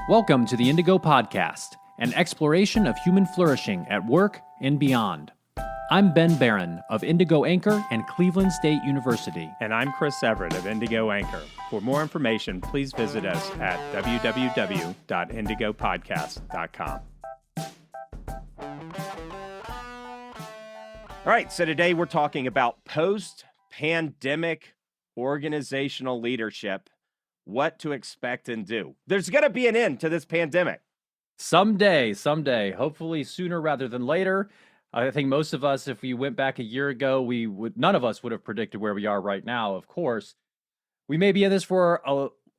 Welcome to the Indigo Podcast, an exploration of human flourishing at work and beyond. I'm Ben Barron of Indigo Anchor and Cleveland State University. And I'm Chris Everett of Indigo Anchor. For more information, please visit us at www.indigopodcast.com. All right, so today we're talking about post-pandemic organizational leadership, what to expect and do. There's going to be an end to this pandemic. Someday, hopefully sooner rather than later. I think most of us, if we went back a year ago, none of us would have predicted where we are right now, of course. We may be in this for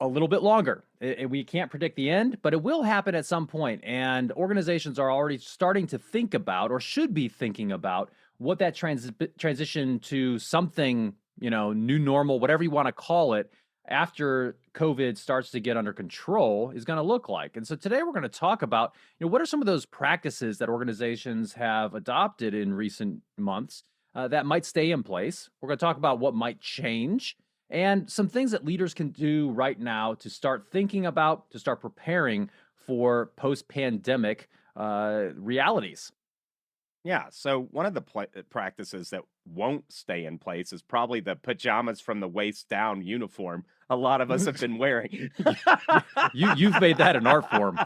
a little bit longer. We can't predict the end, but it will happen at some point. And organizations are already starting to think about, or should be thinking about, what that transition to something, new normal, whatever you want to call it, after COVID starts to get under control is going to look like. And so today we're going to talk about, what are some of those practices that organizations have adopted in recent months that might stay in place. We're going to talk about what might change and some things that leaders can do right now to start thinking about, to start preparing for post-pandemic realities. Yeah, so one of the practices that won't stay in place is probably the pajamas from the waist down uniform a lot of us have been wearing. You've made that an art form.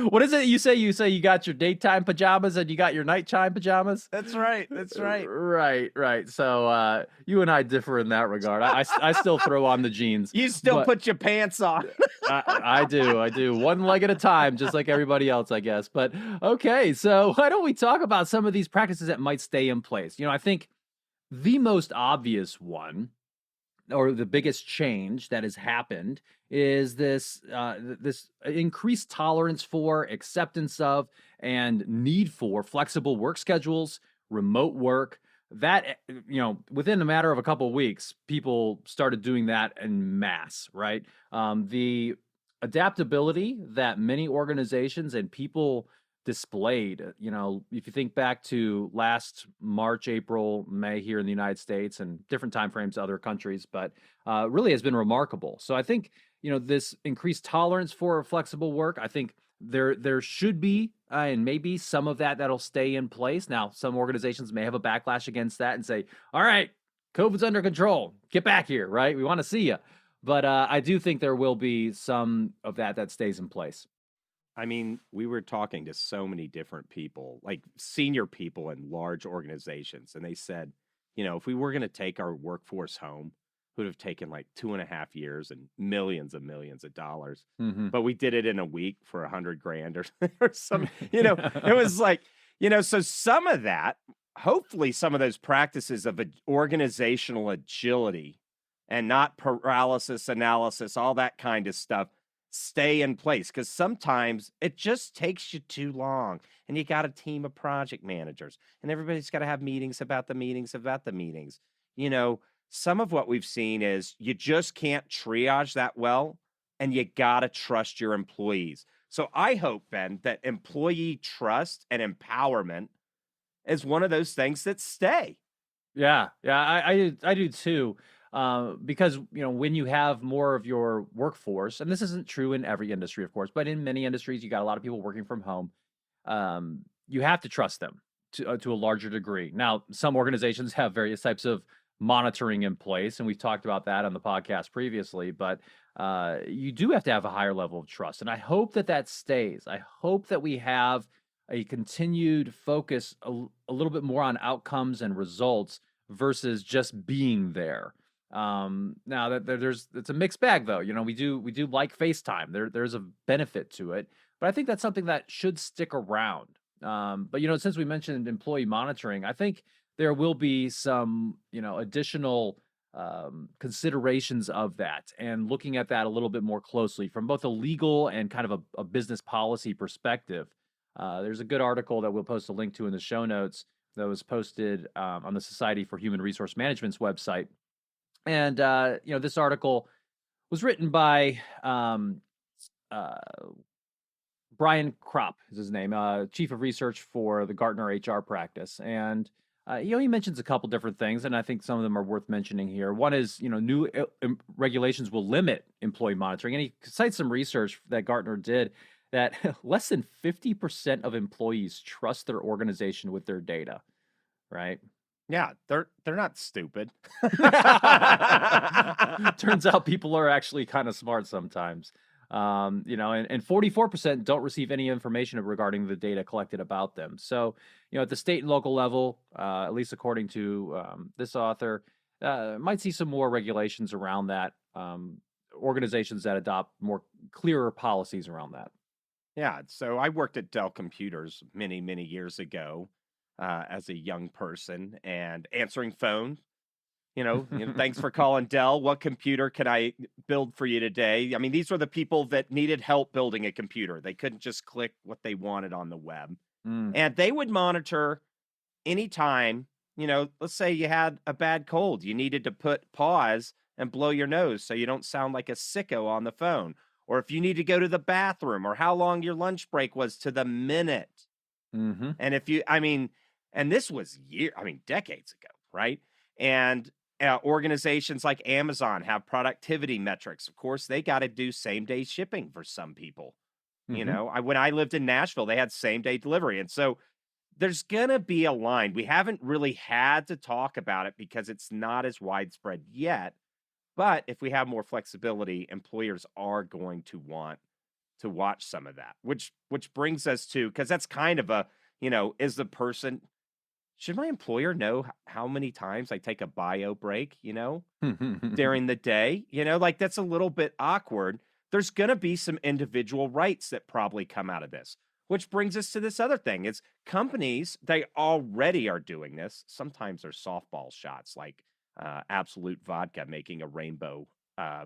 What is it you say? You say you got your daytime pajamas and you got your nighttime pajamas? That's right. Right. So you and I differ in that regard. I still throw on the jeans. You still put your pants on. I do. One leg at a time, just like everybody else, I guess. But okay, so why don't we talk about some of these practices that might stay in place? I think the most obvious one, or the biggest change that has happened, is this increased tolerance for, acceptance of, and need for flexible work schedules, remote work. That, within a matter of a couple of weeks, people started doing that en masse, right? The adaptability that many organizations and people displayed, if you think back to last March, April, May here in the United States and different timeframes other countries, but really has been remarkable. So I think, this increased tolerance for flexible work, I think there should be and maybe some of that'll stay in place. Now, some organizations may have a backlash against that and say, all right, COVID's under control. Get back here, right? We want to see you. But I do think there will be some of that stays in place. I mean, we were talking to so many different people, like senior people in large organizations, and they said, if we were going to take our workforce home, it would have taken like 2.5 years and millions of dollars. Mm-hmm. But we did it in a week for $100,000 or some, it was like, so some of that, hopefully some of those practices of organizational agility and not paralysis analysis, all that kind of stuff, stay in place, because sometimes it just takes you too long and you got a team of project managers and everybody's got to have meetings about the meetings. Some of what we've seen is you just can't triage that well, and you got to trust your employees. So I hope, Ben, that employee trust and empowerment is one of those things that stay. Yeah, I do too. Because, when you have more of your workforce, and this isn't true in every industry, of course, but in many industries, you got a lot of people working from home. You have to trust them to a larger degree. Now, some organizations have various types of monitoring in place, and we've talked about that on the podcast previously, but you do have to have a higher level of trust. And I hope that stays. I hope that we have a continued focus a little bit more on outcomes and results versus just being there. Now that it's a mixed bag though. We do like FaceTime. There's a benefit to it, but I think that's something that should stick around. But since we mentioned employee monitoring, I think there will be some, additional considerations of that, and looking at that a little bit more closely from both a legal and kind of a business policy perspective. There's a good article that we'll post a link to in the show notes that was posted on the Society for Human Resource Management's website. And, this article was written by Brian Kropp is his name, Chief of Research for the Gartner HR practice. And He mentions a couple different things, and I think some of them are worth mentioning here. One is, new regulations will limit employee monitoring, and he cites some research that Gartner did that less than 50% of employees trust their organization with their data, right? Yeah, they're not stupid. Turns out people are actually kind of smart sometimes. And 44% don't receive any information regarding the data collected about them. So, at the state and local level, at least according to this author, might see some more regulations around that. Organizations that adopt more clearer policies around that. Yeah, so I worked at Dell Computers many, many years ago as a young person and answering phone. Thanks for calling Dell. What computer can I build for you today? I mean, these were the people that needed help building a computer. They couldn't just click what they wanted on the web. Mm. And they would monitor anytime, let's say you had a bad cold, you needed to put pause and blow your nose so you don't sound like a sicko on the phone. Or if you need to go to the bathroom, or how long your lunch break was to the minute. Mm-hmm. And and this was decades ago, right? And organizations like Amazon have productivity metrics. Of course, they got to do same day shipping for some people. Mm-hmm. When I lived in Nashville, they had same day delivery. And so there's going to be a line. We haven't really had to talk about it because it's not as widespread yet. But if we have more flexibility, employers are going to want to watch some of that, which brings us to, because that's kind of a, is the person, should my employer know how many times I take a bio break, during the day? Like that's a little bit awkward. There's going to be some individual rights that probably come out of this, which brings us to this other thing. It's companies, they already are doing this. Sometimes they're softball shots like Absolute Vodka making a rainbow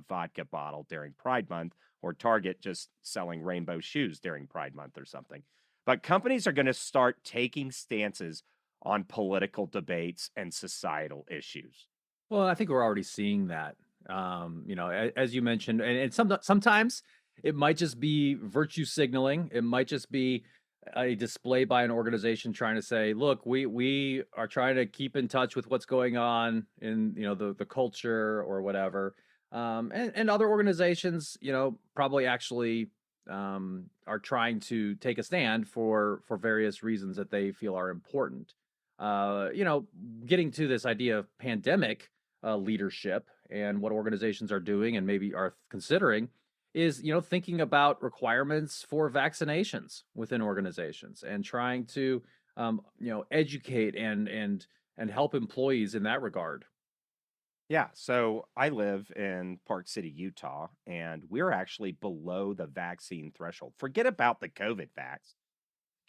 vodka bottle during Pride Month, or Target just selling rainbow shoes during Pride Month or something. But companies are going to start taking stances on political debates and societal issues. Well, I think we're already seeing that. As you mentioned, and sometimes it might just be virtue signaling. It might just be a display by an organization trying to say, "Look, we are trying to keep in touch with what's going on in the culture or whatever." And other organizations, probably actually are trying to take a stand for various reasons that they feel are important. Getting to this idea of pandemic leadership and what organizations are doing and maybe are considering is, thinking about requirements for vaccinations within organizations and trying to, educate and help employees in that regard. Yeah, so I live in Park City, Utah, and we're actually below the vaccine threshold. Forget about the COVID vax.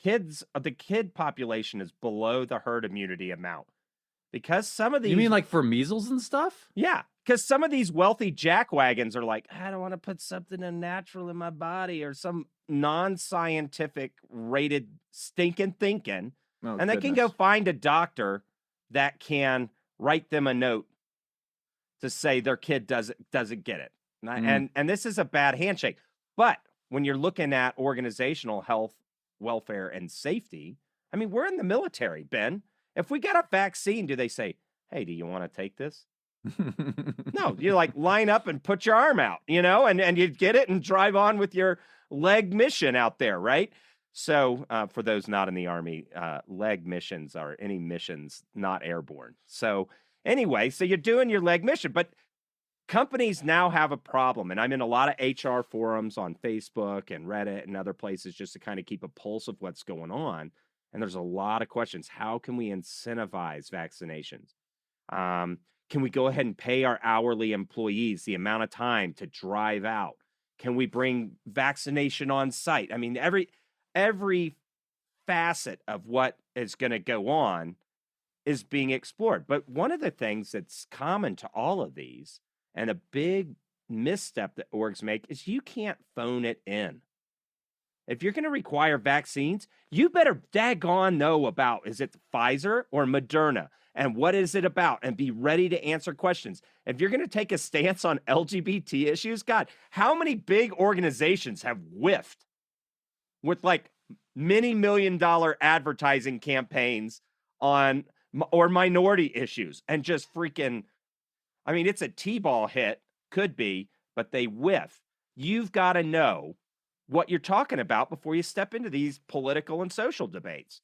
The kid population is below the herd immunity amount because some of these. You mean like for measles and stuff? Yeah, because some of these wealthy jackwagons are like, I don't want to put something unnatural in my body or some non-scientific rated stinking thinking. Oh, And they can go find a doctor that can write them a note to say their kid doesn't get it. And this is a bad handshake. But when you're looking at organizational health, welfare, and safety, I mean, we're in the military, Ben. If we got a vaccine, do they say, hey, do you want to take this? No, you like line up and put your arm out, and you get it and drive on with your leg mission out there, right? So for those not in the Army, leg missions are any missions not airborne. So anyway, so you're doing your leg mission, but companies now have a problem. And I'm in a lot of HR forums on Facebook and Reddit and other places just to kind of keep a pulse of what's going on. And there's a lot of questions. How can we incentivize vaccinations? Can we go ahead and pay our hourly employees the amount of time to drive out? Can we bring vaccination on site? I mean, every facet of what is going to go on is being explored. But one of the things that's common to all of these, and a big misstep that orgs make, is you can't phone it in. If you're going to require vaccines, you better daggone know about, is it Pfizer or Moderna? And what is it about? And be ready to answer questions. If you're going to take a stance on LGBT issues, God, how many big organizations have whiffed with like many $1 million advertising campaigns on or minority issues and just freaking, I mean, it's a T-ball hit, could be, but they whiff. You've got to know what you're talking about before you step into these political and social debates.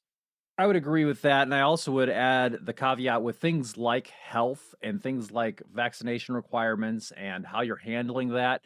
I would agree with that. And I also would add the caveat with things like health and things like vaccination requirements and how you're handling that.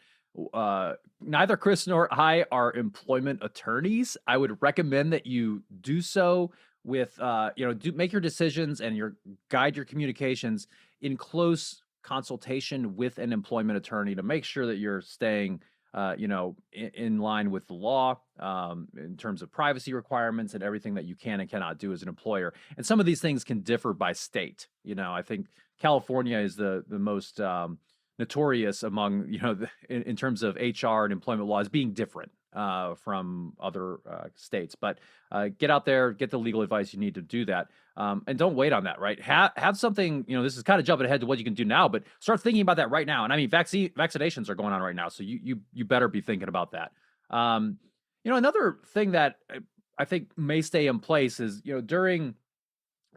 Neither Chris nor I are employment attorneys. I would recommend that you do so with, make your decisions and guide your communications in close consultation with an employment attorney to make sure that you're staying in line with the law, in terms of privacy requirements and everything that you can and cannot do as an employer. And some of these things can differ by state. I think California is the most notorious among, in terms of HR and employment laws being different from other states. But get out there, get the legal advice you need to do that. And don't wait on that, right? Have something, this is kind of jumping ahead to what you can do now, but start thinking about that right now. And I mean, vaccinations are going on right now. So you better be thinking about that. Another thing that I think may stay in place is, during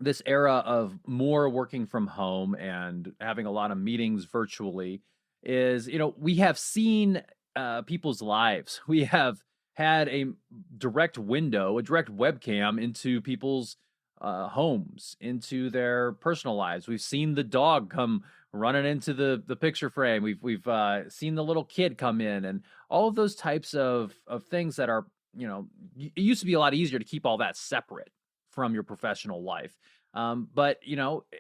this era of more working from home and having a lot of meetings virtually is, we have seen people's lives. We have had a direct webcam into people's homes, into their personal lives. We've seen the dog come running into the picture frame. We've seen the little kid come in, and all of those types of things that are, it used to be a lot easier to keep all that separate from your professional life. But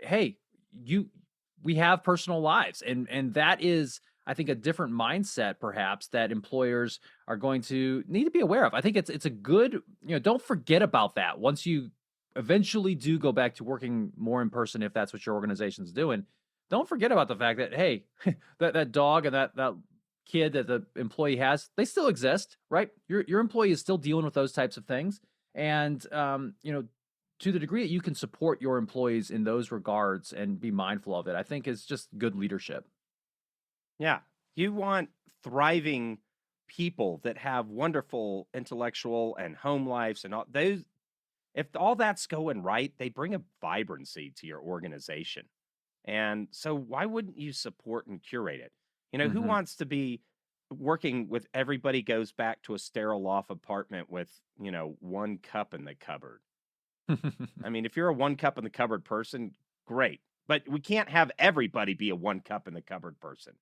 hey, we have personal lives, and that is, I think, a different mindset perhaps that employers are going to need to be aware of. I think it's a good, don't forget about that once you eventually do go back to working more in person, if that's what your organization's doing. Don't forget about the fact that, hey, that dog and that kid that the employee has, they still exist, right? Your employee is still dealing with those types of things. And, to the degree that you can support your employees in those regards and be mindful of it, I think is just good leadership. Yeah. You want thriving people that have wonderful intellectual and home lives and all those. If all that's going right, they bring a vibrancy to your organization. And so why wouldn't you support and curate it? Who Hmm. wants to be working with everybody goes back to a sterile off apartment with, one cup in the cupboard? I mean, if you're a one cup in the cupboard person, great. But we can't have everybody be a one cup in the cupboard person.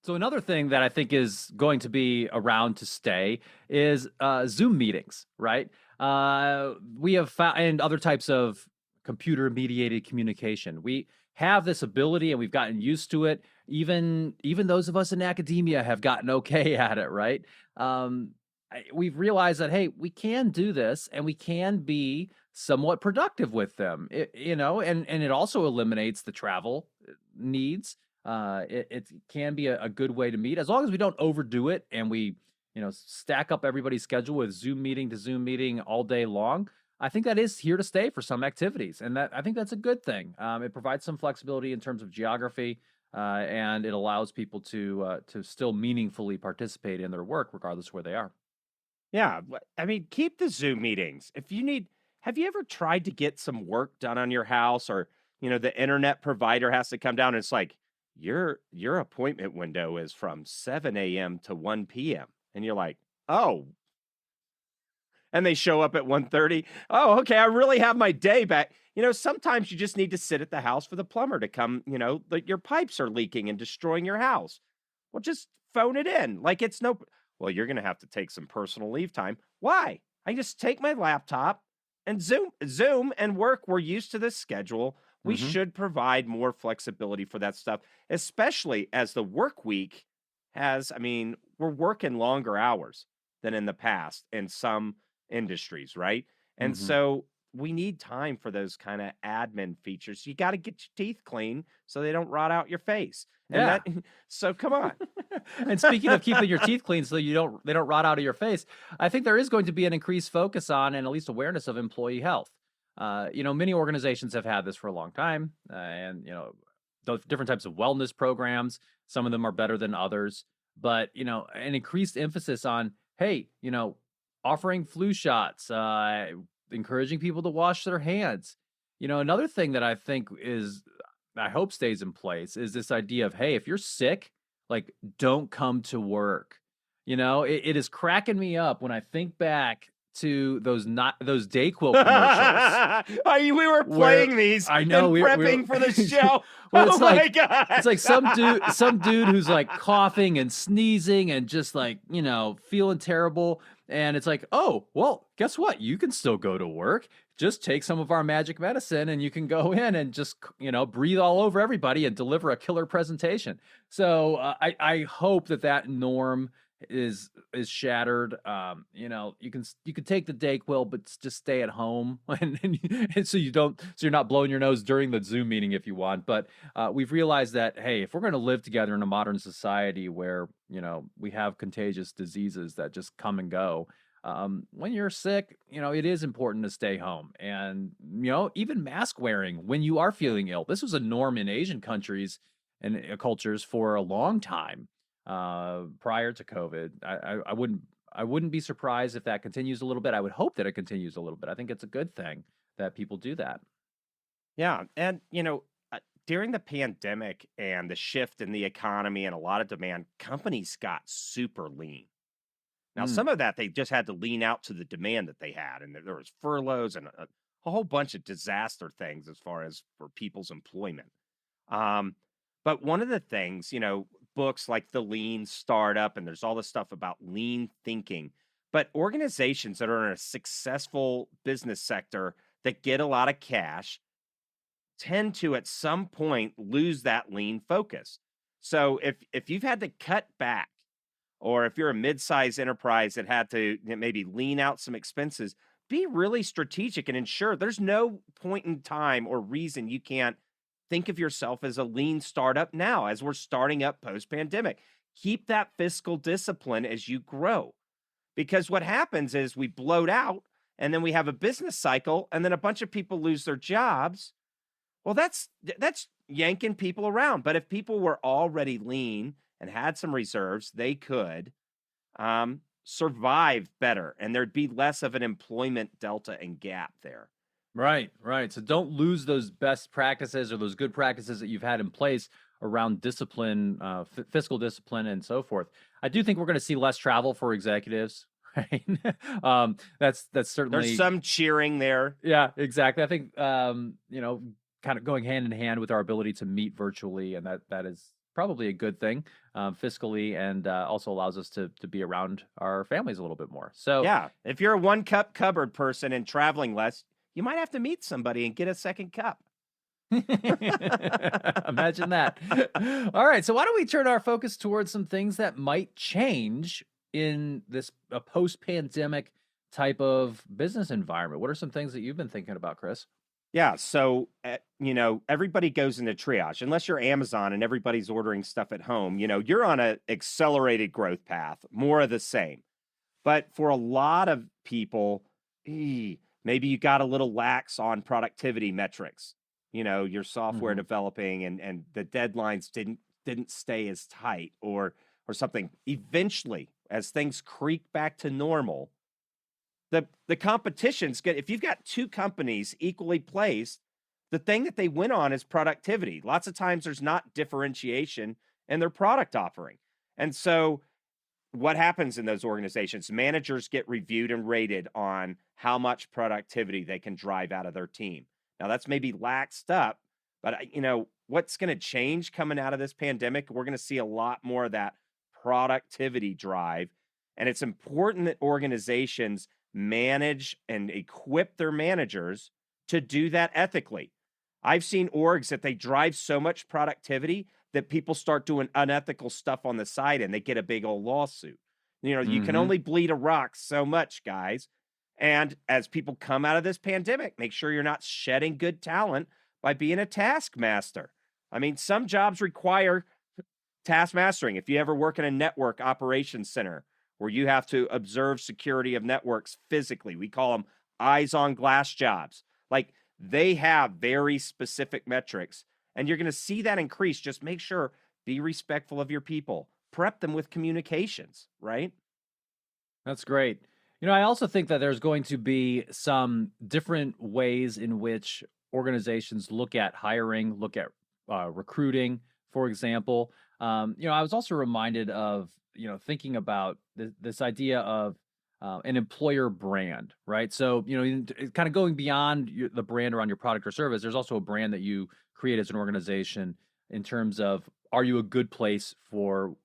So another thing that I think is going to be around to stay is Zoom meetings, right? We have found, and other types of computer mediated communication. We have this ability, and we've gotten used to it. Even those of us in academia have gotten okay at it, right? We've realized that, hey, we can do this, and we can be somewhat productive with them. And it also eliminates the travel needs. It can be a good way to meet, as long as we don't overdo it and we, stack up everybody's schedule with Zoom meeting to Zoom meeting all day long. I think that is here to stay for some activities, and I think that's a good thing. It provides some flexibility in terms of geography, and it allows people to still meaningfully participate in their work regardless of where they are. Yeah. I mean, keep the Zoom meetings. Have you ever tried to get some work done on your house, or, the internet provider has to come down and it's like, your appointment window is from 7 a.m. to 1 p.m. And you're like, oh, and they show up at 1:30. Oh, okay, I really have my day back. Sometimes you just need to sit at the house for the plumber to come, that your pipes are leaking and destroying your house. Well, just phone it in. Like it's no, well, you're going to have to take some personal leave time. Why? I just take my laptop and Zoom and work. We're used to this schedule. We Hmm. should provide more flexibility for that stuff, especially as the work week I mean, we're working longer hours than in the past in some industries, right? And Hmm. so we need time for those kind of admin features. You got to get your teeth clean so they don't rot out your face. And Yeah. so come on. And speaking of keeping your teeth clean so they don't rot out of your face, I think there is going to be an increased focus on and at least awareness of employee health. Many organizations have had this for a long time, and those different types of wellness programs. Some of them are better than others, but an increased emphasis on, hey, offering flu shots, encouraging people to wash their hands. Another thing that I think I hope stays in place is this idea of, hey, if you're sick, like, don't come to work. It is cracking me up when I think back to those Dayquil commercials We were where playing these I know and we were prepping for the show. where Oh my God. it's like some dude who's like coughing and sneezing and just like, feeling terrible. And it's like, oh, well, guess what? You can still go to work. Just take some of our magic medicine and you can go in and just, breathe all over everybody and deliver a killer presentation. So I hope that norm is shattered. You can take the Dayquil, but just stay at home, and so you're not blowing your nose during the Zoom meeting if you want. But we've realized that, hey, if we're going to live together in a modern society where we have contagious diseases that just come and go. When you're sick, it is important to stay home, and even mask wearing when you are feeling ill. This was a norm in Asian countries and cultures for a long time prior to COVID. I wouldn't be surprised if that continues a little bit. I would hope that it continues a little bit. I think it's a good thing that people do that. Yeah. And, during the pandemic and the shift in the economy and a lot of demand, companies got super lean. Now, Mm, some of that they just had to lean out to the demand that they had, and there was furloughs and a whole bunch of disaster things as far as for people's employment. Um, but one of the things, books like The Lean Startup, and there's all this stuff about lean thinking. But organizations that are in a successful business sector that get a lot of cash tend to at some point lose that lean focus. So if you've had to cut back, or if you're a mid-sized enterprise that had to maybe lean out some expenses, be really strategic and ensure there's no point in time or reason you can't think of yourself as a lean startup now as we're starting up post-pandemic. Keep that fiscal discipline as you grow. Because what happens is we bloat out and then we have a business cycle and then a bunch of people lose their jobs. Well, that's yanking people around. But if people were already lean and had some reserves, they could survive better, and there'd be less of an employment delta and gap there. right, right. So don't lose those best practices or those good practices that you've had in place around discipline, fiscal discipline, and so forth. I do think we're going to see less travel for executives. Right. That's There's certainly. some cheering there. Yeah, exactly. I think kind of going hand in hand with our ability to meet virtually, and that is probably a good thing fiscally, and also allows us to be around our families a little bit more. So Yeah, if you're a one cup cupboard person and traveling less, you might have to meet somebody and get a second cup. imagine that. All right, so why don't we turn our focus towards some things that might change in this a post-pandemic type of business environment? What are some things that you've been thinking about, Chris? Yeah, so everybody goes into triage unless you're Amazon and everybody's ordering stuff at home. You're on an accelerated growth path, more of the same. But for a lot of people, maybe you got a little lax on productivity metrics. Your software Mhm. developing and the deadlines didn't stay as tight or something. Eventually, as things creep back to normal, the competition's good. If you've got two companies equally placed, the thing that they win on is productivity. Lots of times there's not differentiation in their product offering. And so what happens in those organizations? Managers get reviewed and rated on how much productivity they can drive out of their team. Now that's maybe laxed up, but what's going to change coming out of this pandemic? We're going to see a lot more of that productivity drive, and it's important that organizations manage and equip their managers to do that ethically. I've seen orgs that they drive so much productivity that people start doing unethical stuff on the side and they get a big old lawsuit. You can Mhm. only bleed a rock so much, guys. And as people come out of this pandemic, make sure you're not shedding good talent by being a taskmaster. I mean, some jobs require task mastering. If you ever work in a network operations center where you have to observe security of networks physically, we call them eyes on glass jobs. Like they have very specific metrics, and you're going to see that increase. Just make sure, be respectful of your people, prep them with communications, right? That's great. I also think that there's going to be some different ways in which organizations look at hiring, look at recruiting, for example. I was also reminded of, thinking about this idea of an employer brand, right? So, kind of going beyond the brand around your product or service, there's also a brand that you create as an organization in terms of, are you a good place for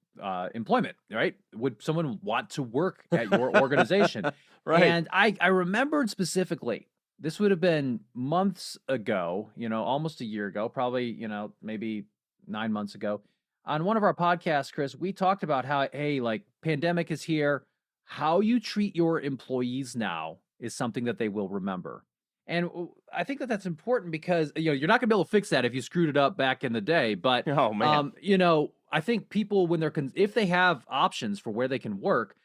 employment, right? Would someone want to work at your organization? Right. And I remembered specifically, this would have been months ago, almost a year ago, probably, maybe 9 months ago. On one of our podcasts, Chris, we talked about how, hey, like pandemic is here. How you treat your employees now is something that they will remember. And I think that that's important because, you're not going to be able to fix that if you screwed it up back in the day. But, Oh man. I think people, when if they have options for where they can work,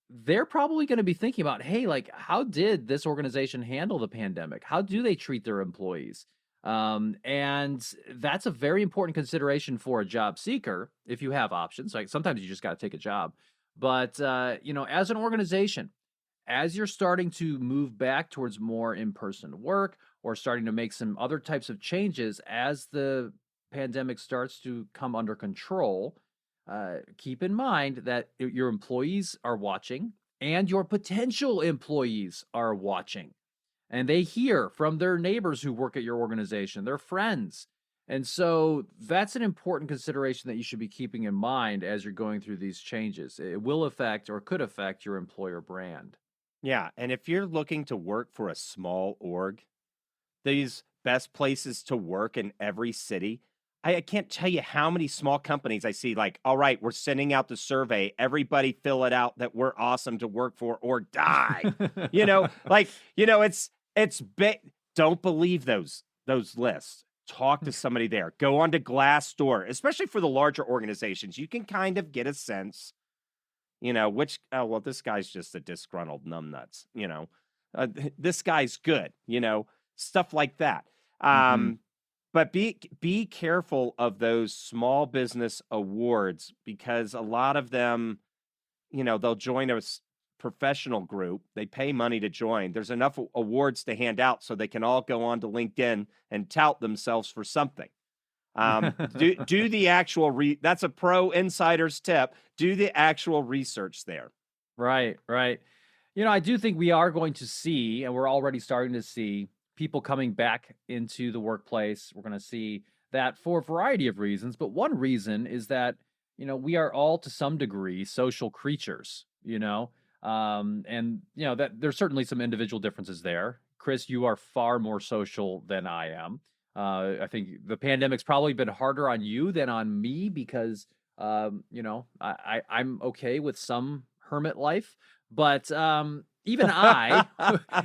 they're probably going to be thinking about, hey, like, how did this organization handle the pandemic? How do they treat their employees? And that's a very important consideration for a job seeker if you have options. Like sometimes you just got to take a job. But, as an organization, as you're starting to move back towards more in-person work or starting to make some other types of changes as the pandemic starts to come under control, keep in mind that your employees are watching and your potential employees are watching. And they hear from their neighbors who work at your organization, their friends. And so that's an important consideration that you should be keeping in mind as you're going through these changes. It will affect or could affect your employer brand. Yeah. And if you're looking to work for a small org, these best places to work in every city, I can't tell you how many small companies I see like, all right, we're sending out the survey. Everybody fill it out that we're awesome to work for or die. It's big. Don't believe those lists. Talk to somebody there. Go on to Glassdoor, especially for the larger organizations. You can kind of get a sense, this guy's just a disgruntled numbnuts, this guy's good, stuff like that. Mhm. But be careful of those small business awards because a lot of them, they'll join a professional group. They pay money to join. There's enough awards to hand out so they can all go on to LinkedIn and tout themselves for something. Do the actual that's a pro insider's tip. Do the actual research there. Right, right. I do think we are going to see, and we're already starting to see, people coming back into the workplace. We're going to see that for a variety of reasons. But one reason is that, we are all to some degree social creatures, that there's certainly some individual differences there. Chris, you are far more social than I am. I think the pandemic's probably been harder on you than on me because, I'm okay with some hermit life, but even I,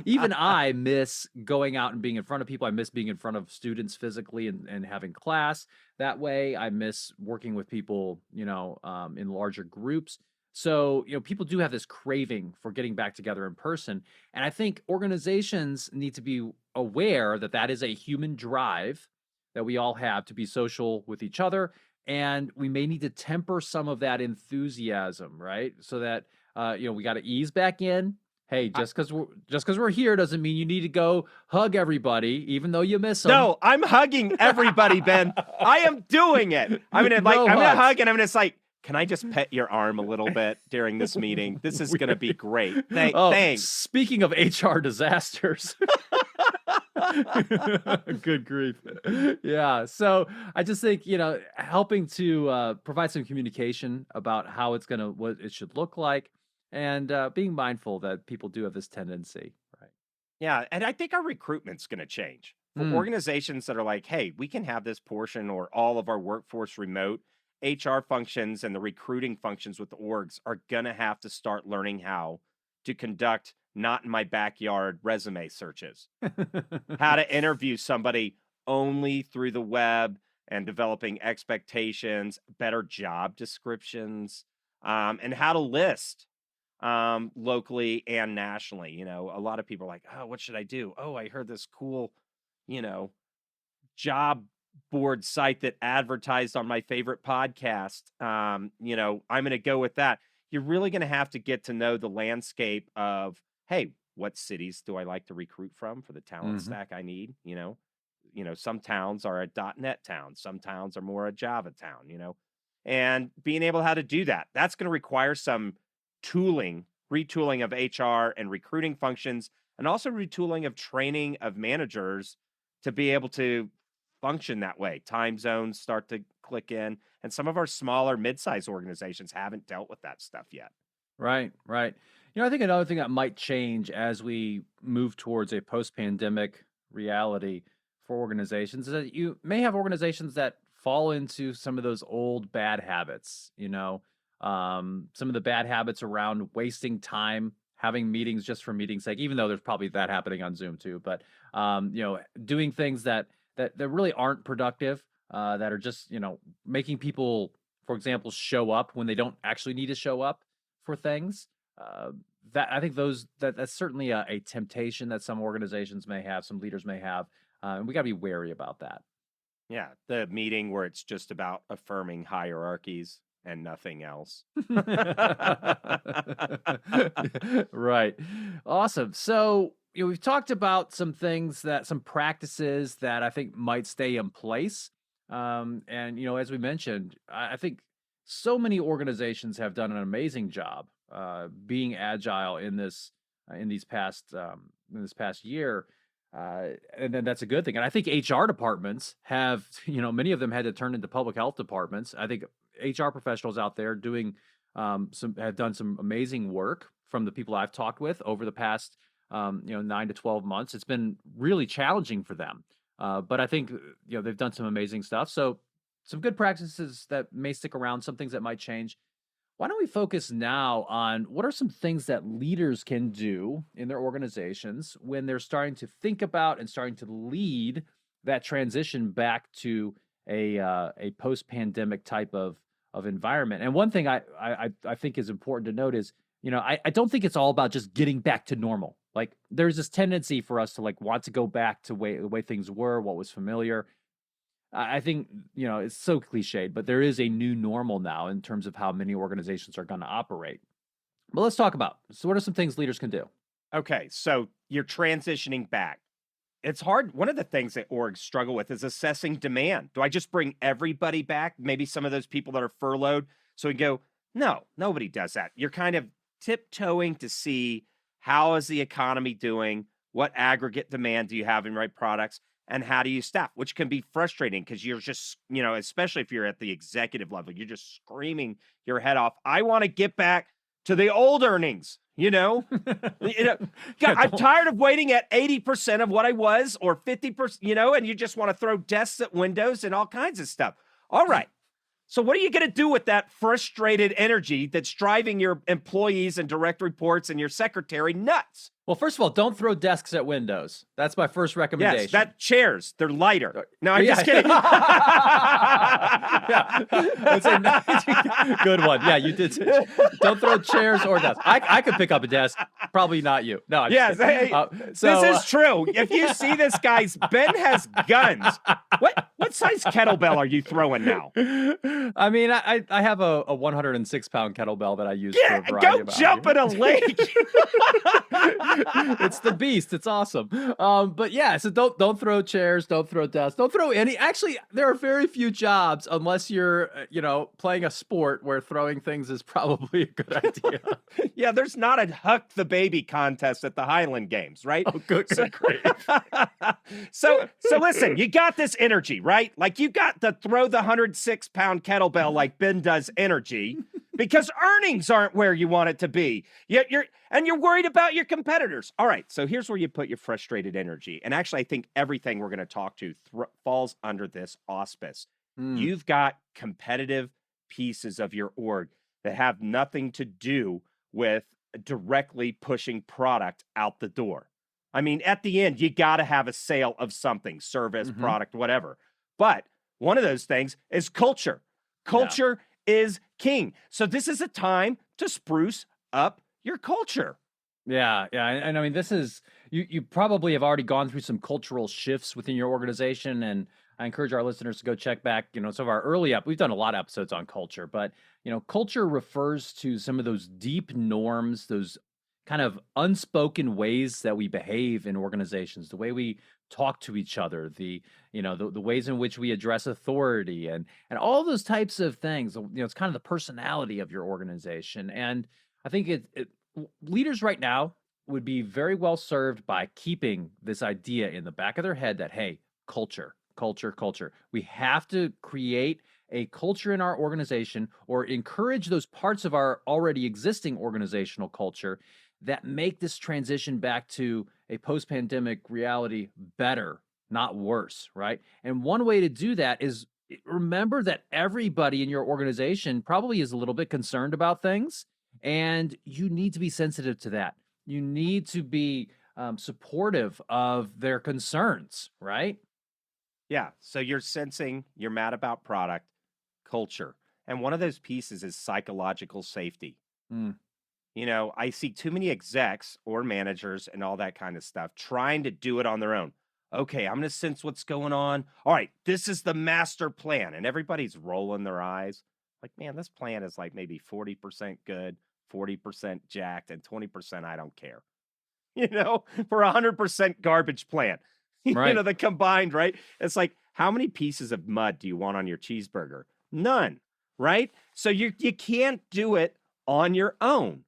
even I miss going out and being in front of people. I miss being in front of students physically and having class that way. I miss working with people, in larger groups. So, people do have this craving for getting back together in person. And I think organizations need to be aware that that is a human drive that we all have to be social with each other. And we may need to temper some of that enthusiasm, right? So that, we got to ease back in. Hey, just because we're here doesn't mean you need to go hug everybody, even though you miss them. No, I'm hugging everybody, Ben. I am doing it. I'm gonna hug, and I'm gonna say, can I just pet your arm a little bit during this meeting? This is gonna be great. Thanks. Speaking of HR disasters. Good grief. Yeah. So I just think, helping to provide some communication about what it should look like, and being mindful that people do have this tendency, right? Yeah, and I think our recruitment's going to change for organizations that are like, hey, we can have this portion or all of our workforce remote. HR functions and the recruiting functions with the orgs are going to have to start learning how to conduct not in my backyard resume searches, how to interview somebody only through the web and developing expectations, better job descriptions, and how to list locally and nationally. A lot of people are like, oh, what should I do? Oh, I heard this cool, you know, job board site that advertised on my favorite podcast. I'm going to go with that. You're really going to have to get to know the landscape of, hey, what cities do I like to recruit from for the talent stack I need? some towns are a .NET town, some towns are more a Java town. And being able how to do that, that's going to require some retooling of HR and recruiting functions, and also retooling of training of managers to be able to function that way. Time zones start to click in, and some of our smaller mid-sized organizations haven't dealt with that stuff yet. Right, right. I think another thing that might change as we move towards a post-pandemic reality for organizations is that you may have organizations that fall into some of those old bad habits, some of the bad habits around wasting time, having meetings just for meetings' sake, even though there's probably that happening on Zoom too, but doing things that really aren't productive, that are just, making people, for example, show up when they don't actually need to show up for things. Uh, that I think that's certainly a temptation that some organizations may have, some leaders may have, and we got to be wary about that. Yeah, the meeting where it's just about affirming hierarchies and nothing else. Right. Awesome. So, we've talked about some practices that I think might stay in place. And, as we mentioned, I think so many organizations have done an amazing job being agile in this past year. And then that's a good thing. And I think HR departments have, many of them had to turn into public health departments. I think HR professionals out there have done some amazing work from the people I've talked with over the past 9 to 12 months. It's been really challenging for them. But I think they've done some amazing stuff. So some good practices that may stick around, some things that might change. Why don't we focus now on what are some things that leaders can do in their organizations when they're starting to think about and starting to lead that transition back to a post-pandemic type of environment? And one thing I think is important to note is, I don't think it's all about just getting back to normal. Like there's this tendency for us to want to go back to the way things were, what was familiar. I think, it's so cliched, but there is a new normal now in terms of how many organizations are going to operate. But let's talk about, so what are some things leaders can do? Okay, so you're transitioning back. It's hard. One of the things that orgs struggle with is assessing demand. Do I just bring everybody back? Maybe some of those people that are furloughed. So we go, no, nobody does that. You're kind of tiptoeing to see how is the economy doing? What aggregate demand do you have in right products? And how do you staff, which can be frustrating because you're just, especially if you're at the executive level, you're just screaming your head off. I want to get back to the old earnings, God, I'm tired of waiting at 80% of what I was or 50%, and you just want to throw desks at windows and all kinds of stuff. All right. So what are you going to do with that frustrated energy that's driving your employees and direct reports and your secretary nuts? Well, first of all, don't throw desks at windows. That's my first recommendation. Yes, that chairs, they're lighter. No, I'm just kidding. Yeah, that's a good one. Yeah, you did. Don't throw chairs or desks. I could pick up a desk. Probably not you. No, I'm just yes. kidding. This is true. If you see this, guys, Ben has guns. What size kettlebell are you throwing now? I mean, I have a 106-pound kettlebell that I use for a variety of jump in a lake. It's the beast. It's awesome. But yeah, so don't throw chairs, don't throw desks, don't throw any. Actually, there are very few jobs, unless you're playing a sport, where throwing things is probably a good idea. Yeah, there's not a Huck the Baby contest at the Highland Games, right? Oh, good. Great. So listen, you got this energy, right? Like you got to throw the 106-pound kettlebell like Ben does energy. Because earnings aren't where you want it to be. Yet you're worried about your competitors. All right, so here's where you put your frustrated energy. And actually, I think everything we're going to talk to falls under this auspice. You've got competitive pieces of your org that have nothing to do with directly pushing product out the door. I mean, at the end, you got to have a sale of something, service, product, whatever. But one of those things is culture. Culture is king. So this is a time to spruce up your culture. Yeah. And I mean, this is, you probably have already gone through some cultural shifts within your organization. And I encourage our listeners to go check back, some of our we've done a lot of episodes on culture, but, culture refers to some of those deep norms, those, kind of unspoken ways that we behave in organizations, the way we talk to each other, the ways in which we address authority and all those types of things. It's kind of the personality of your organization. And I think leaders right now would be very well served by keeping this idea in the back of their head that, hey, culture, culture, culture. We have to create a culture in our organization or encourage those parts of our already existing organizational culture that make this transition back to a post-pandemic reality better, not worse, right? And one way to do that is remember that everybody in your organization probably is a little bit concerned about things, and you need to be sensitive to that. You need to be supportive of their concerns, right? Yeah. So you're sensing you're mad about product, culture. And one of those pieces is psychological safety. Mm, I see too many execs or managers and all that kind of stuff trying to do it on their own. Okay, I'm going to sense what's going on. All right, this is the master plan. And everybody's rolling their eyes. Like, man, this plan is like maybe 40% good, 40% jacked, and 20% I don't care. For 100% garbage plan. right. The combined, right? It's like, how many pieces of mud do you want on your cheeseburger? None, right? So you can't do it on your own.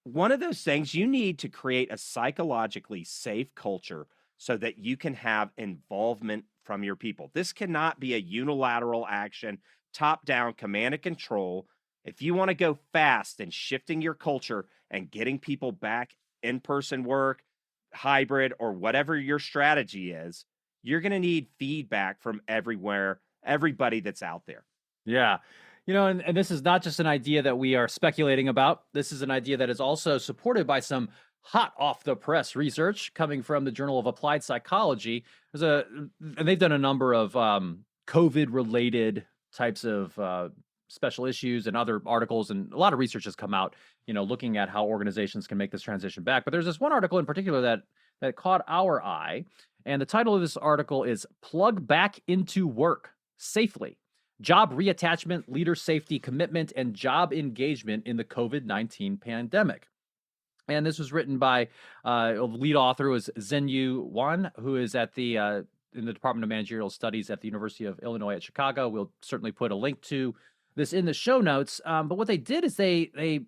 One of those things, you need to create a psychologically safe culture so that you can have involvement from your people. This cannot be a unilateral action, top down command and control. If you want to go fast in shifting your culture and getting people back in person work, hybrid, or whatever your strategy is, you're going to need feedback from everywhere, everybody that's out there. Yeah. And this is not just an idea that we are speculating about. This is an idea that is also supported by some hot off the press research coming from the Journal of Applied Psychology. And they've done a number of COVID related types of special issues and other articles, and a lot of research has come out, looking at how organizations can make this transition back. But there's this one article in particular that caught our eye, and the title of this article is "Plug Back into Work Safely: Job Reattachment, Leader Safety Commitment, and Job Engagement in the COVID-19 Pandemic." And this was written by the lead author, who is Zhenyu Wan, who is in the Department of Managerial Studies at the University of Illinois at Chicago. We'll certainly put a link to this in the show notes. But what they did is they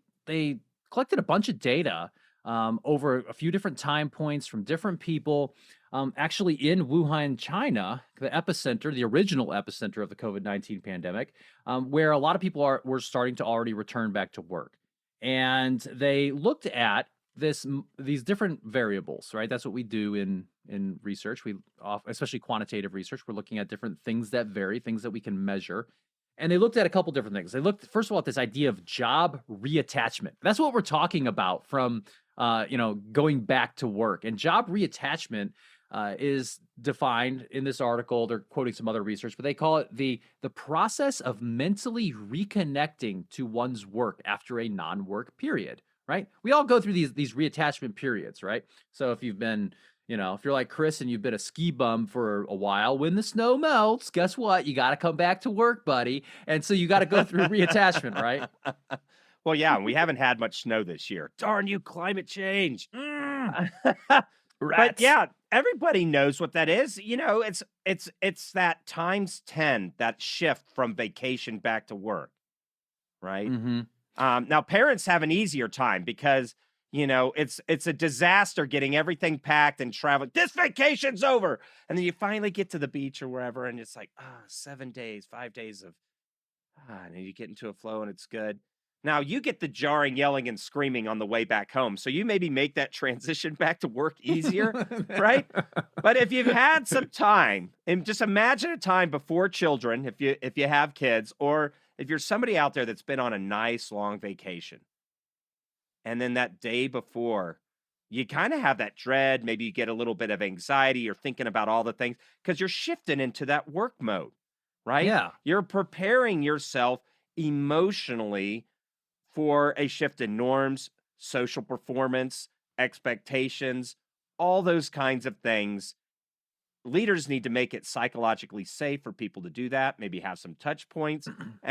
collected a bunch of data over a few different time points from different people, actually in Wuhan, China, the epicenter, the original epicenter of the COVID-19 pandemic, where a lot of people were starting to already return back to work. And they looked at these different variables, right? That's what we do in research. Especially quantitative research, we're looking at different things that vary, things that we can measure. And they looked at a couple different things. They looked, first of all, at this idea of job reattachment. That's what we're talking about from, going back to work. And job reattachment is defined in this article. They're quoting some other research, but they call it the process of mentally reconnecting to one's work after a non-work period, right? We all go through these reattachment periods, right? So if you've been, if you're like Chris and you've been a ski bum for a while, when the snow melts, guess what? You got to come back to work, buddy. And so you got to go through reattachment, right? Well, yeah, we haven't had much snow this year. Darn you, climate change. But yeah, everybody knows what that is. It's that times 10, that shift from vacation back to work, right? Mm-hmm. Now parents have an easier time because it's a disaster getting everything packed and traveling. This vacation's over, and then you finally get to the beach or wherever, and it's like 7 days, 5 days of and then you get into a flow and it's good. Now you get the jarring yelling and screaming on the way back home. So you maybe make that transition back to work easier, right? But if you've had some time, and just imagine a time before children, if you have kids, or if you're somebody out there that's been on a nice long vacation, and then that day before, you kind of have that dread, maybe you get a little bit of anxiety, you're thinking about all the things because you're shifting into that work mode, right? Yeah. You're preparing yourself emotionally for a shift in norms, social performance, expectations, all those kinds of things. leaders need to make it psychologically safe for people to do that, maybe have some touch points.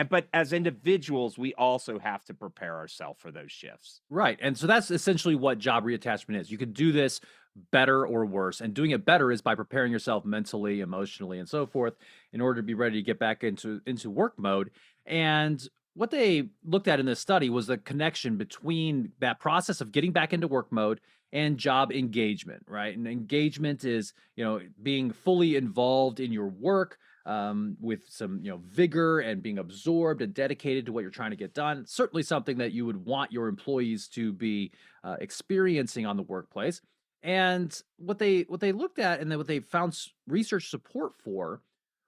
But as individuals, we also have to prepare ourselves for those shifts. Right. And so that's essentially what job reattachment is. You can do this better or worse. And doing it better is by preparing yourself mentally, emotionally, and so forth in order to be ready to get back into work mode. And what they looked at in this study was the connection between that process of getting back into work mode and job engagement, right? And engagement is, being fully involved in your work, with some, vigor and being absorbed and dedicated to what you're trying to get done. Certainly something that you would want your employees to be experiencing on the workplace. And what they looked at and then what they found research support for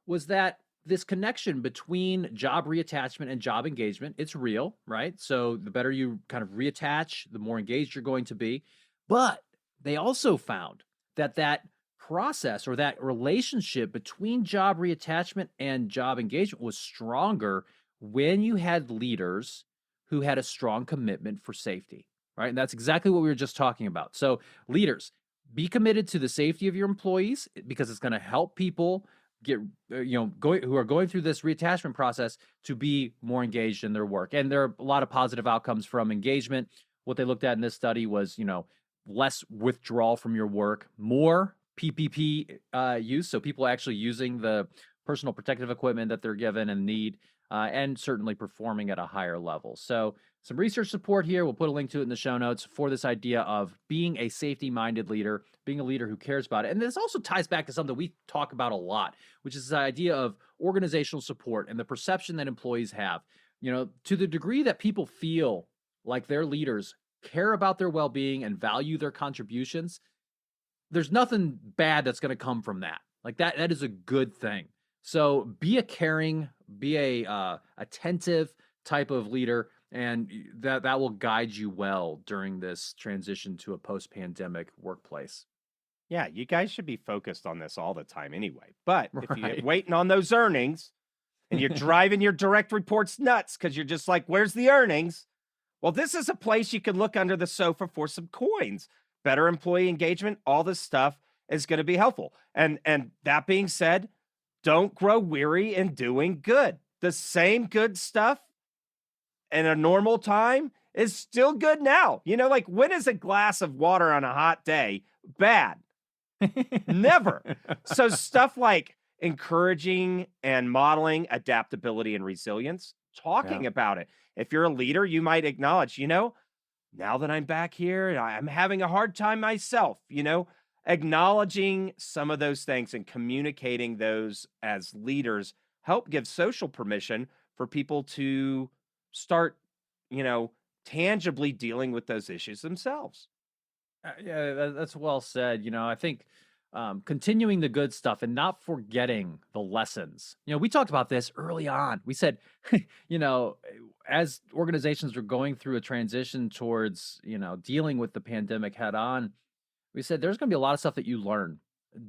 was that this connection between job reattachment and job engagement, it's real, right? So the better you kind of reattach, the more engaged you're going to be. But they also found that process or that relationship between job reattachment and job engagement was stronger when you had leaders who had a strong commitment for safety, right? And that's exactly what we were just talking about. So leaders, be committed to the safety of your employees because it's going to help people get who are going through this reattachment process to be more engaged in their work. And there are a lot of positive outcomes from engagement. What they looked at in this study was, less withdrawal from your work, more PPP use, so people actually using the personal protective equipment that they're given and need, and certainly performing at a higher level. So some research support here. We'll put a link to it in the show notes for this idea of being a safety-minded leader, being a leader who cares about it. And this also ties back to something we talk about a lot, which is the idea of organizational support and the perception that employees have. To the degree that people feel like their leaders care about their well-being and value their contributions, there's nothing bad that's going to come from that. Like that is a good thing. So be a caring, be a attentive type of leader, and that will guide you well during this transition to a post-pandemic workplace. Yeah, you guys should be focused on this all the time anyway. But if you're Right. waiting on those earnings and you're driving your direct reports nuts because you're just like, where's the earnings? Well, this is a place you can look under the sofa for some coins. Better employee engagement, all this stuff is going to be helpful. And that being said, don't grow weary in doing good. The same good stuff in a normal time is still good now. Like when is a glass of water on a hot day bad? Never. So stuff like encouraging and modeling adaptability and resilience, talking Yeah. about it. If you're a leader, you might acknowledge, now that I'm back here, I'm having a hard time myself, acknowledging some of those things and communicating those as leaders help give social permission for people to start, tangibly dealing with those issues themselves. Yeah, that's well said. I think continuing the good stuff and not forgetting the lessons. We talked about this early on. We said, as organizations are going through a transition towards, dealing with the pandemic head on, we said there's going to be a lot of stuff that you learn.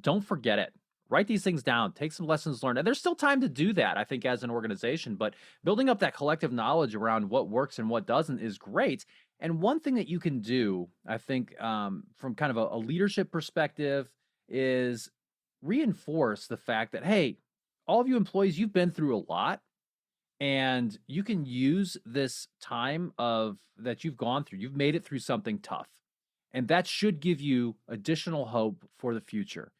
Don't forget it. Write these things down. Take some lessons learned. And there's still time to do that, I think, as an organization. But building up that collective knowledge around what works and what doesn't is great. And one thing that you can do, I think, from kind of a leadership perspective, is reinforce the fact that, hey, all of you employees, you've been through a lot. And you can use this time of that you've gone through. You've made it through something tough. And that should give you additional hope for the future.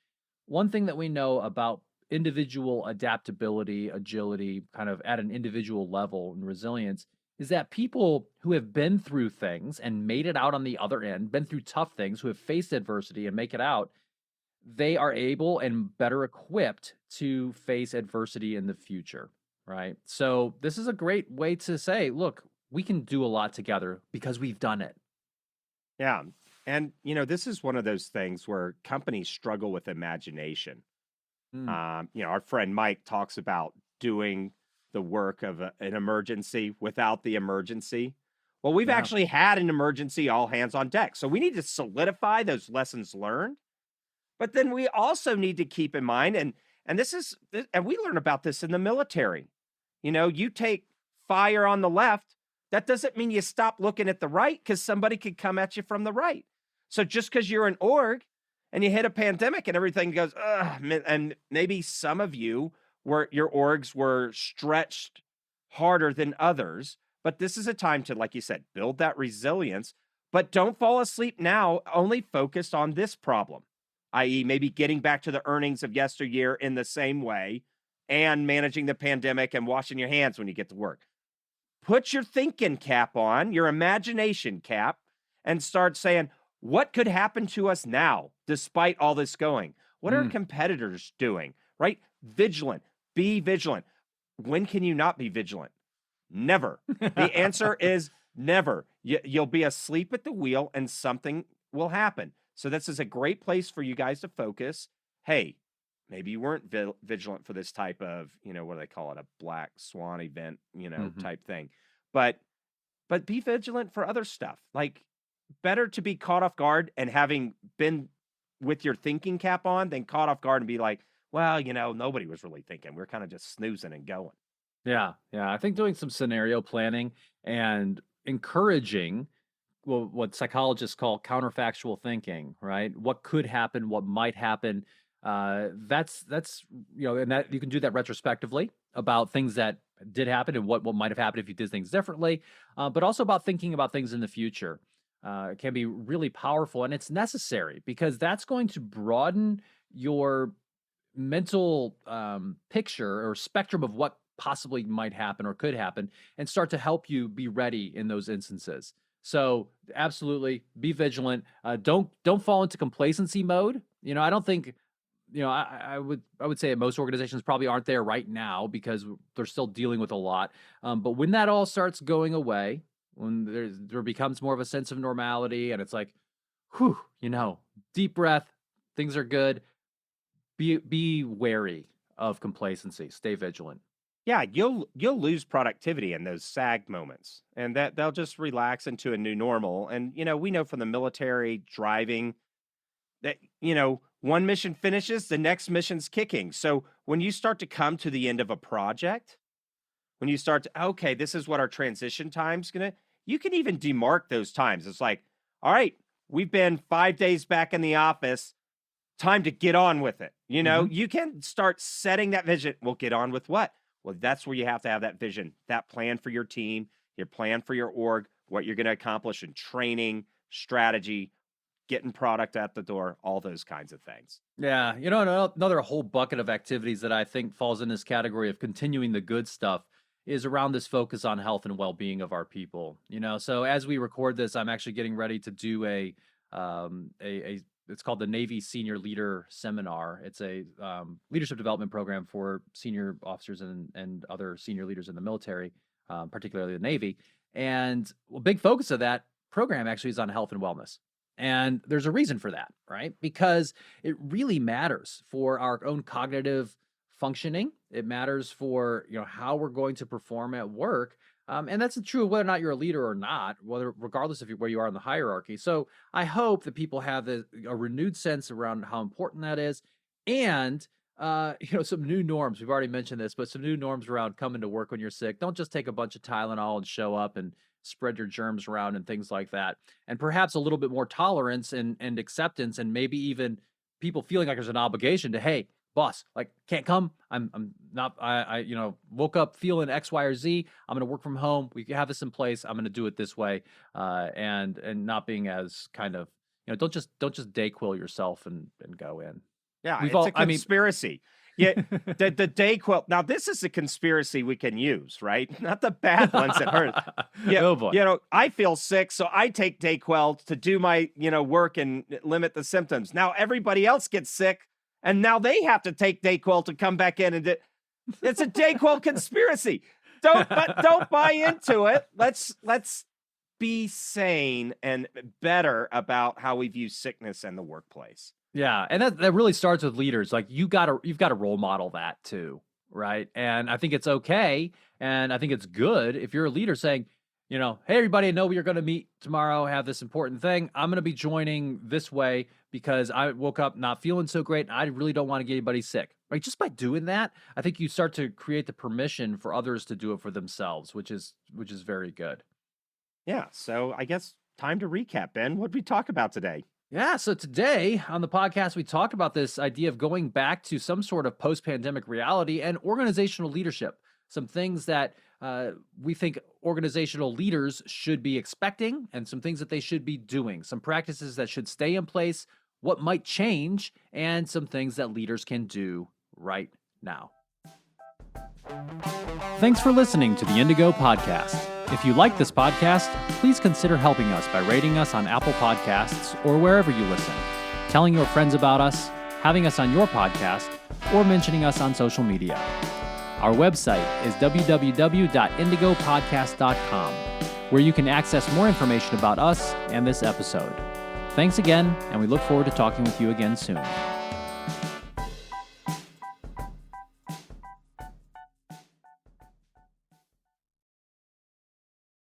One thing that we know about individual adaptability, agility, kind of at an individual level and resilience is that people who have been through things and made it out on the other end, been through tough things, who have faced adversity and make it out, they are able and better equipped to face adversity in the future, right? So this is a great way to say, look, we can do a lot together because we've done it. Yeah. And, this is one of those things where companies struggle with imagination. Mm, Our friend Mike talks about doing the work of an emergency without the emergency. Well, we've yeah. actually had an emergency all hands on deck. So we need to solidify those lessons learned. But then we also need to keep in mind, and we learn about this in the military. You take fire on the left, that doesn't mean you stop looking at the right because somebody could come at you from the right. So just because you're an org and you hit a pandemic and everything goes, ugh, and maybe some of you were your orgs were stretched harder than others. But this is a time to, like you said, build that resilience. But don't fall asleep now, only focused on this problem, i.e., maybe getting back to the earnings of yesteryear in the same way and managing the pandemic and washing your hands when you get to work. Put your thinking cap on, your imagination cap, and start saying, what could happen to us now despite all this going? What are Mm. competitors doing? Right? Vigilant. Be vigilant. When can you not be vigilant? Never. The answer is never. You'll be asleep at the wheel and something will happen. So this is a great place for you guys to focus. Hey, maybe you weren't vigilant for this type of, what do they call it? A black swan event, Mhm. type thing. But be vigilant for other stuff. Like, better to be caught off guard and having been with your thinking cap on than caught off guard and be like, well, nobody was really thinking. We're kind of just snoozing and going. Yeah, yeah. I think doing some scenario planning and encouraging, well, what psychologists call counterfactual thinking, right? What could happen, what might happen. That's and that you can do that retrospectively about things that did happen and what might have happened if you did things differently, but also about thinking about things in the future. It can be really powerful, and it's necessary because that's going to broaden your mental picture or spectrum of what possibly might happen or could happen and start to help you be ready in those instances. So absolutely be vigilant. Don't fall into complacency mode. I don't think I would say most organizations probably aren't there right now because they're still dealing with a lot. But when that all starts going away, when there becomes more of a sense of normality, and it's like, whew, deep breath, things are good. Be wary of complacency. Stay vigilant. Yeah, you'll lose productivity in those sag moments, and that they'll just relax into a new normal. And we know from the military driving that one mission finishes, the next mission's kicking. So when you start to come to the end of a project, when you start to, okay, this is what our transition time's gonna, you can even demark those times. It's like, all right, we've been 5 days back in the office. Time to get on with it. Mhm. You can start setting that vision. Well, get on with what? Well, that's where you have to have that vision, that plan for your team, your plan for your org, what you're going to accomplish in training, strategy, getting product at the door, all those kinds of things. Yeah, another whole bucket of activities that I think falls in this category of continuing the good stuff is around this focus on health and well-being of our people. So as we record this, I'm actually getting ready to do a it's called the Navy Senior Leader Seminar. It's a leadership development program for senior officers and other senior leaders in the military, particularly the Navy. And a big focus of that program actually is on health and wellness. And there's a reason for that, right? Because it really matters for our own cognitive functioning. It matters for how we're going to perform at work, and that's true of whether or not you're a leader or not, whether regardless of where you are in the hierarchy. So I hope that people have a renewed sense around how important that is, and some new norms. We've already mentioned this, but some new norms around coming to work when you're sick. Don't just take a bunch of Tylenol and show up and spread your germs around and things like that. And perhaps a little bit more tolerance and acceptance, and maybe even people feeling like there's an obligation to, hey, boss, like, can't come. I'm not. Woke up feeling X, Y, or Z. I'm going to work from home. We have this in place. I'm going to do it this way, and not being as kind of don't just Dayquil yourself and go in. Yeah, We've it's a all. I mean, conspiracy. Yeah, the Dayquil. Now, this is a conspiracy we can use, right? Not the bad ones that hurt. Yeah, oh boy. I feel sick, so I take Dayquil to do my, work and limit the symptoms. Now everybody else gets sick, and now they have to take Dayquil to come back in and it's a Dayquil conspiracy. Don't buy into it. Let's be sane and better about how we view sickness in the workplace. Yeah, and that really starts with leaders. Like you've got to role model that too, right? And I think it's okay, and I think it's good if you're a leader saying, hey everybody, I know we are going to meet tomorrow, have this important thing. I'm going to be joining this way because I woke up not feeling so great, and I really don't want to get anybody sick. Right? Just by doing that, I think you start to create the permission for others to do it for themselves, which is very good. Yeah, so I guess time to recap, Ben. What did we talk about today? Yeah, so today on the podcast, we talked about this idea of going back to some sort of post pandemic reality and organizational leadership. Some things that we think organizational leaders should be expecting, and some things that they should be doing, some practices that should stay in place, what might change, and some things that leaders can do right now. Thanks for listening to the Indigo Podcast. If you like this podcast, please consider helping us by rating us on Apple Podcasts or wherever you listen, telling your friends about us, having us on your podcast, or mentioning us on social media. Our website is www.indigopodcast.com, where you can access more information about us and this episode. Thanks again, and we look forward to talking with you again soon.